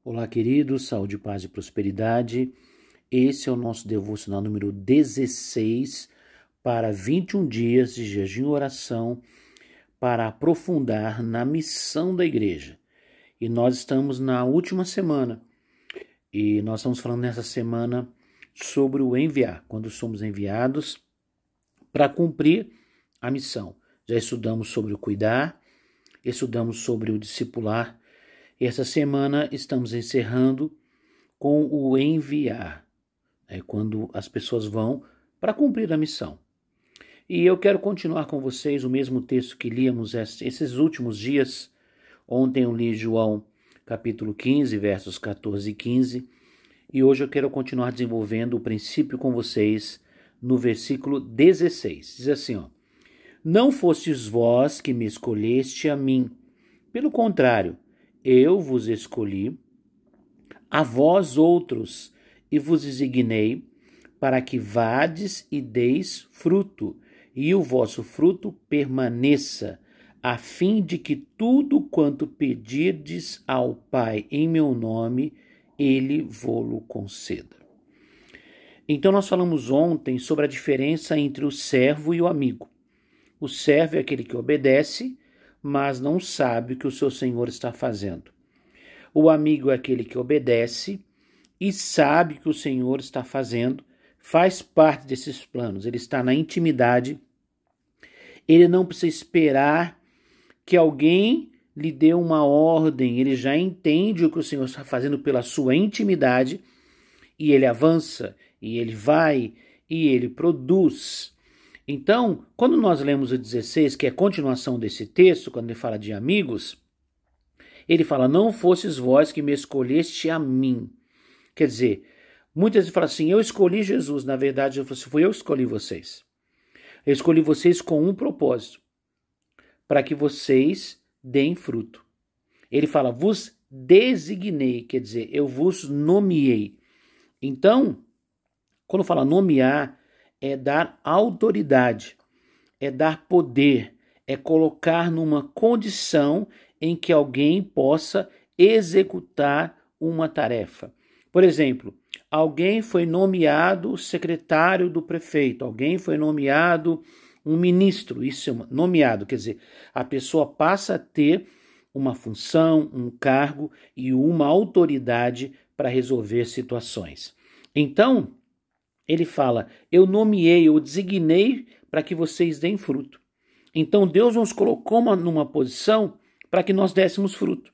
Olá, queridos, saúde, paz e prosperidade. Esse é o nosso devocional número 16 para 21 dias de jejum e oração para aprofundar na missão da igreja. E nós estamos na última semana e nós estamos falando nessa semana sobre o enviar, quando somos enviados para cumprir a missão. Já estudamos sobre o cuidar, estudamos sobre o discipular. E essa semana estamos encerrando com o enviar, quando as pessoas vão para cumprir a missão. E eu quero continuar com vocês o mesmo texto que líamos esses últimos dias. Ontem eu li João capítulo 15, versos 14 e 15. E hoje eu quero continuar desenvolvendo o princípio com vocês no versículo 16. Diz assim, não fostes vós que me escolheste a mim. Pelo contrário, eu vos escolhi, a vós outros, e vos designei, para que vades e deis fruto, e o vosso fruto permaneça, a fim de que tudo quanto pedirdes ao Pai em meu nome, ele vô-lo conceda. Então nós falamos ontem sobre a diferença entre o servo e o amigo. O servo é aquele que obedece, mas não sabe o que o seu senhor está fazendo. O amigo é aquele que obedece e sabe o que o senhor está fazendo, faz parte desses planos, ele está na intimidade, ele não precisa esperar que alguém lhe dê uma ordem, ele já entende o que o senhor está fazendo pela sua intimidade e ele avança, e ele vai, e ele produz. Então, quando nós lemos o 16, que é a continuação desse texto, quando ele fala de amigos, ele fala, não fostes vós que me escolheste a mim. Quer dizer, muitas vezes falam assim, eu escolhi Jesus. Na verdade, fui eu que escolhi vocês. Eu escolhi vocês com um propósito, para que vocês deem fruto. Ele fala, vos designei, quer dizer, eu vos nomeei. Então, quando fala nomear, é dar autoridade, é dar poder, é colocar numa condição em que alguém possa executar uma tarefa. Por exemplo, alguém foi nomeado secretário do prefeito, alguém foi nomeado um ministro, isso é nomeado, quer dizer, a pessoa passa a ter uma função, um cargo e uma autoridade para resolver situações. Então, ele fala, eu nomeei, eu designei para que vocês deem fruto. Então Deus nos colocou numa posição para que nós dessemos fruto.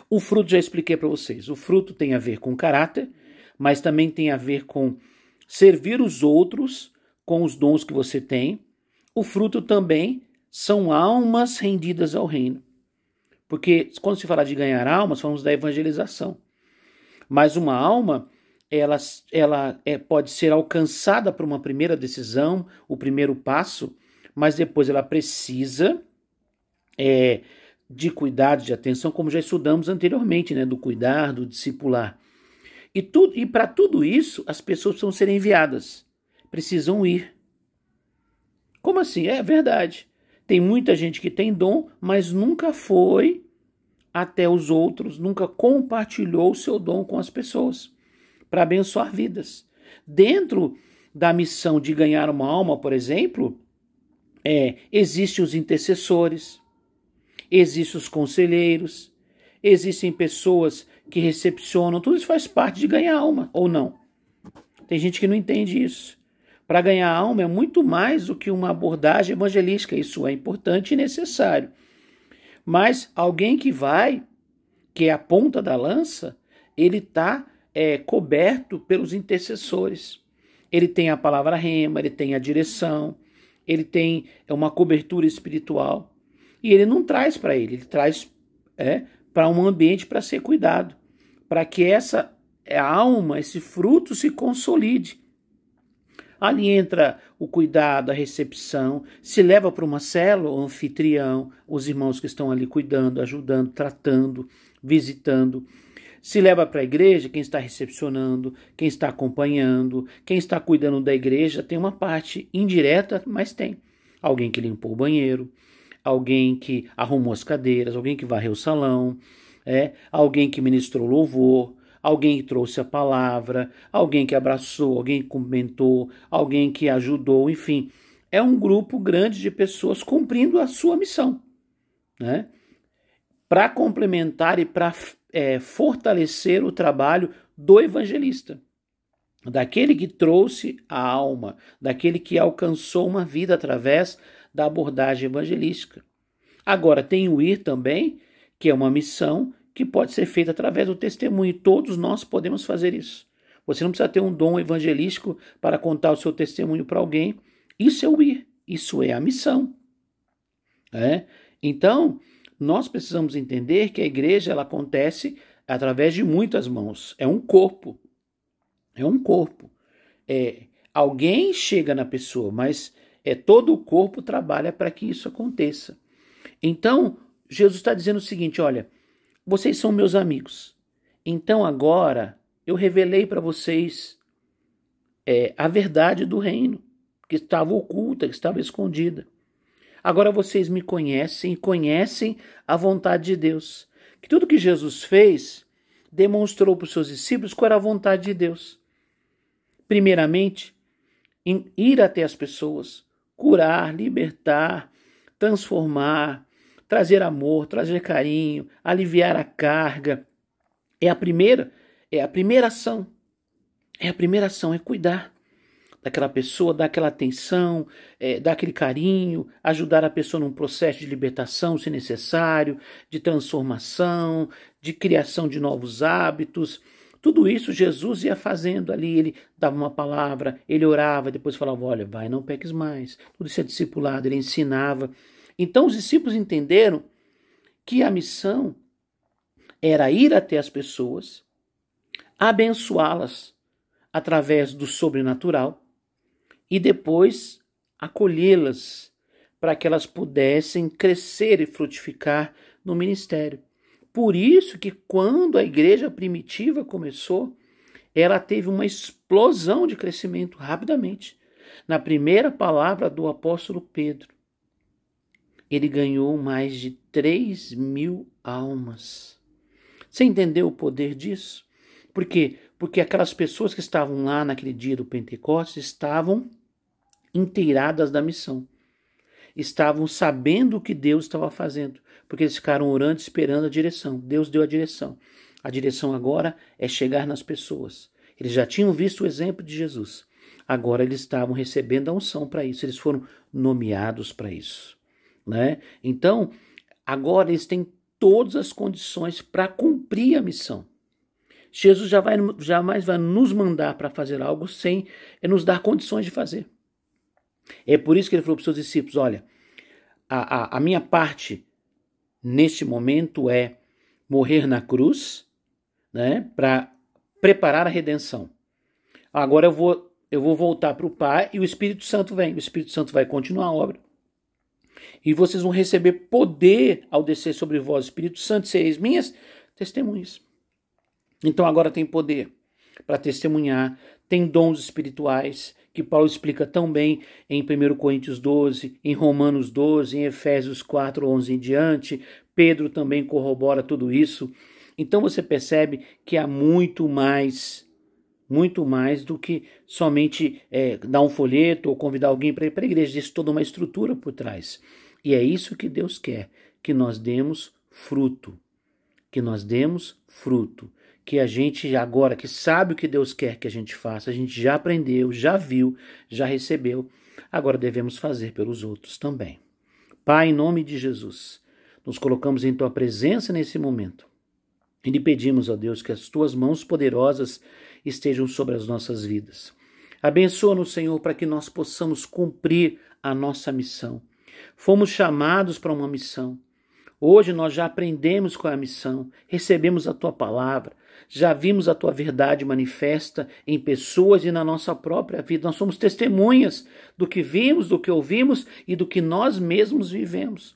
O fruto já expliquei para vocês, o fruto tem a ver com caráter, mas também tem a ver com servir os outros com os dons que você tem. O fruto também são almas rendidas ao reino. Porque quando se fala de ganhar almas, falamos da evangelização. Mas uma alma, ela pode ser alcançada por uma primeira decisão, o primeiro passo, mas depois ela precisa de cuidado, de atenção, como já estudamos anteriormente, do cuidar, do discipular. E para tudo isso, as pessoas precisam ser enviadas, precisam ir. Como assim? É verdade. Tem muita gente que tem dom, mas nunca foi até os outros, nunca compartilhou o seu dom com as pessoas, para abençoar vidas. Dentro da missão de ganhar uma alma, por exemplo, existem os intercessores, existem os conselheiros, existem pessoas que recepcionam, tudo isso faz parte de ganhar alma, ou não? Tem gente que não entende isso. Para ganhar alma é muito mais do que uma abordagem evangelística, isso é importante e necessário. Mas alguém que vai, que é a ponta da lança, ele está coberto pelos intercessores. Ele tem a palavra rema, ele tem a direção, ele tem uma cobertura espiritual. E ele não traz para ele traz para um ambiente para ser cuidado, para que essa alma, esse fruto se consolide. Ali entra o cuidado, a recepção, se leva para uma célula, o anfitrião, os irmãos que estão ali cuidando, ajudando, tratando, visitando. Se leva para a igreja, quem está recepcionando, quem está acompanhando, quem está cuidando da igreja, tem uma parte indireta, mas tem. Alguém que limpou o banheiro, alguém que arrumou as cadeiras, alguém que varreu o salão, alguém que ministrou louvor, alguém que trouxe a palavra, alguém que abraçou, alguém que comentou, alguém que ajudou, enfim. É um grupo grande de pessoas cumprindo a sua missão, né? Para complementar e para fortalecer o trabalho do evangelista, daquele que trouxe a alma, daquele que alcançou uma vida através da abordagem evangelística. Agora, tem o ir também, que é uma missão que pode ser feita através do testemunho, e todos nós podemos fazer isso. Você não precisa ter um dom evangelístico para contar o seu testemunho para alguém. Isso é o ir, isso é a missão. Então, nós precisamos entender que a igreja ela acontece através de muitas mãos. É um corpo. Alguém chega na pessoa, mas todo o corpo trabalha para que isso aconteça. Então, Jesus está dizendo o seguinte, olha, vocês são meus amigos. Então agora eu revelei para vocês a verdade do reino, que estava oculta, que estava escondida. Agora vocês me conhecem e conhecem a vontade de Deus. Que tudo que Jesus fez demonstrou para os seus discípulos qual era a vontade de Deus. Primeiramente, em ir até as pessoas, curar, libertar, transformar, trazer amor, trazer carinho, aliviar a carga. É a primeira ação. É a primeira ação, é cuidar daquela pessoa, dar aquela atenção, dar aquele carinho, ajudar a pessoa num processo de libertação, se necessário, de transformação, de criação de novos hábitos. Tudo isso Jesus ia fazendo ali, ele dava uma palavra, ele orava, depois falava, olha, vai, não peques mais. Tudo isso é discipulado, ele ensinava. Então os discípulos entenderam que a missão era ir até as pessoas, abençoá-las através do sobrenatural e depois acolhê-las para que elas pudessem crescer e frutificar no ministério. Por isso que quando a igreja primitiva começou, ela teve uma explosão de crescimento rapidamente. Na primeira palavra do apóstolo Pedro, ele ganhou mais de 3.000 almas. Você entendeu o poder disso? Por quê? Porque aquelas pessoas que estavam lá naquele dia do Pentecostes estavam inteiradas da missão. Estavam sabendo o que Deus estava fazendo, porque eles ficaram orando, esperando a direção. Deus deu a direção. A direção agora é chegar nas pessoas. Eles já tinham visto o exemplo de Jesus. Agora eles estavam recebendo a unção para isso. Eles foram nomeados para isso. Então, agora eles têm todas as condições para cumprir a missão. Jesus jamais vai nos mandar para fazer algo sem nos dar condições de fazer. É por isso que ele falou para os seus discípulos, olha, a minha parte neste momento é morrer na cruz, para preparar a redenção. Agora eu vou voltar para o Pai e o Espírito Santo vem. O Espírito Santo vai continuar a obra. E vocês vão receber poder ao descer sobre vós, Espírito Santo, sereis minhas testemunhas. Então agora tem poder para testemunhar, tem dons espirituais, que Paulo explica tão bem em 1 Coríntios 12, em Romanos 12, em Efésios 4, 11 em diante. Pedro também corrobora tudo isso. Então você percebe que há muito mais do que somente dar um folheto ou convidar alguém para ir para a igreja. Existe toda uma estrutura por trás. E é isso que Deus quer, que nós demos fruto. Que a gente agora, que sabe o que Deus quer que a gente faça, a gente já aprendeu, já viu, já recebeu, agora devemos fazer pelos outros também. Pai, em nome de Jesus, nos colocamos em Tua presença nesse momento e lhe pedimos, ó Deus, que as Tuas mãos poderosas estejam sobre as nossas vidas. Abençoa-nos, Senhor, para que nós possamos cumprir a nossa missão. Fomos chamados para uma missão. Hoje nós já aprendemos qual é a missão, recebemos a Tua palavra, já vimos a Tua verdade manifesta em pessoas e na nossa própria vida. Nós somos testemunhas do que vimos, do que ouvimos e do que nós mesmos vivemos.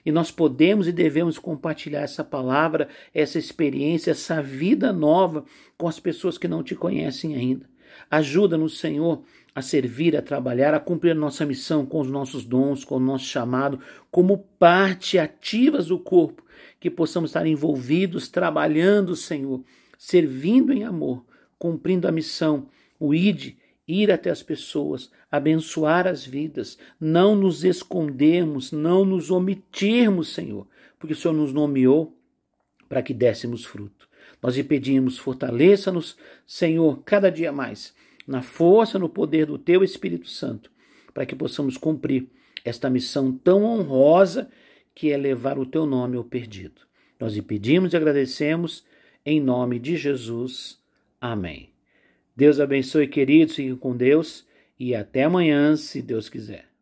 E nós podemos e devemos compartilhar essa palavra, essa experiência, essa vida nova com as pessoas que não Te conhecem ainda. Ajuda-nos, Senhor, a servir, a trabalhar, a cumprir a nossa missão com os nossos dons, com o nosso chamado, como parte ativas do corpo, que possamos estar envolvidos, trabalhando, Senhor, servindo em amor, cumprindo a missão, o ir até as pessoas, abençoar as vidas, não nos escondermos, não nos omitirmos, Senhor, porque o Senhor nos nomeou para que dessemos fruto. Nós lhe pedimos, fortaleça-nos, Senhor, cada dia mais, na força, no poder do Teu Espírito Santo, para que possamos cumprir esta missão tão honrosa que é levar o Teu nome ao perdido. Nós lhe pedimos e agradecemos em nome de Jesus. Amém. Deus abençoe, queridos, fiquem com Deus e até amanhã, se Deus quiser.